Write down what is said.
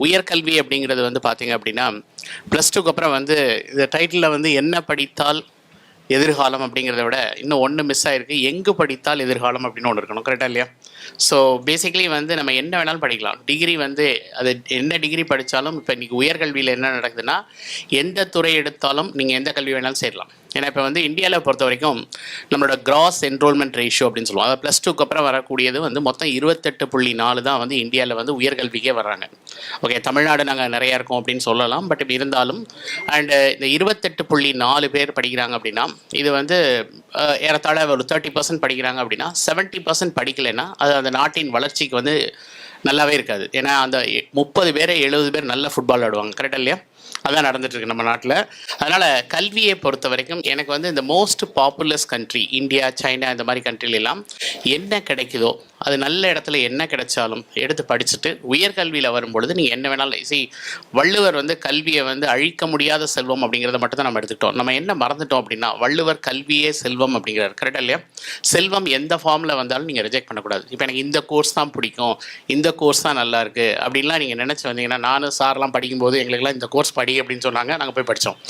உயர்கல்வி அப்படிங்கிறது வந்து பார்த்தீங்க அப்படின்னா ப்ளஸ் டூக்கு அப்புறம் வந்து இந்த டைட்டிலில் வந்து என்ன படித்தால் எதிர்காலம் அப்படிங்கிறத விட இன்னும் ஒன்று மிஸ் ஆகிருக்கு, எங்கு படித்தால் எதிர்காலம் அப்படின்னு ஒன்று இருக்கணும். கரெக்டாக இல்லையா? ஸோ பேசிக்கலி வந்து நம்ம என்ன வேணாலும் படிக்கலாம். டிகிரி வந்து அது என்ன டிகிரி படித்தாலும் இப்போ இன்றைக்கி உயர்கல்வியில் என்ன நடக்குதுன்னா எந்த துறை எடுத்தாலும் நீங்கள் எந்த கல்வி வேணாலும் சேரலாம். ஏன்னா இப்போ வந்து இந்தியாவில் பொறுத்த வரைக்கும் நம்மளோட கிராஸ் என்ரோல்மெண்ட் ரேஷியோ அப்படின்னு சொல்லுவோம். அதாவது ப்ளஸ் டூக்கு அப்புறம் வரக்கூடியது வந்து மொத்தம் 28.4 தான் வந்து இந்தியாவில் வந்து உயர்கல்விக்கே வர்றாங்க. ஓகே, தமிழ்நாடு நாங்கள் நிறையா இருக்கோம் அப்படின்னு சொல்லலாம். பட் இப்படி இருந்தாலும் அண்டு இந்த 28.4 பேர் படிக்கிறாங்க அப்படின்னா இது வந்து ஏறத்தாழ ஒரு 30% படிக்கிறாங்க அப்படின்னா 70% படிக்கலைன்னா அது அந்த நாட்டின் வளர்ச்சிக்கு வந்து நல்லாவே இருக்காது. ஏன்னா அந்த 30 பேர் 70 பேர் நல்ல ஃபுட்பால் ஆடுவாங்க. கரெக்டாக இல்லையா? அதான் நடந்துட்டுருக்கு நம்ம நாட்டில். அதனால் கல்வியை பொறுத்த வரைக்கும் எனக்கு வந்து இந்த most populous country India, China இந்த மாதிரி கண்ட்ரிலெல்லாம் என்ன கிடைக்குதோ அது நல்ல இடத்துல என்ன கிடைச்சாலும் எடுத்து படிச்சுட்டு உயர்கல்வியில் வரும்பொழுது நீங்கள் என்ன வேணாலும் வள்ளுவர் வந்து கல்வியை வந்து அழிக்க முடியாத செல்வம் அப்படிங்கிறத மட்டும் தான் நம்ம எடுத்துக்கிட்டோம். நம்ம என்ன மறந்துட்டோம் அப்படின்னா வள்ளுவர் கல்வியே செல்வம் அப்படிங்கிறார். கரெக்டாக இல்லையா? செல்வம் எந்த ஃபார்மில் வந்தாலும் நீங்கள் ரிஜெக்ட் பண்ணக்கூடாது. இப்போ எனக்கு இந்த கோர்ஸ் தான் பிடிக்கும், இந்த கோர்ஸ் தான் நல்லா இருக்குது அப்படின்லாம் நீங்கள் நினச்சி வந்தீங்கன்னா, நானும் சார்லாம் படிக்கும்போது எங்களுக்குலாம் இந்த கோர்ஸ் படி அப்படின்னு சொன்னாங்க, நாங்கள் போய் படித்தோம்.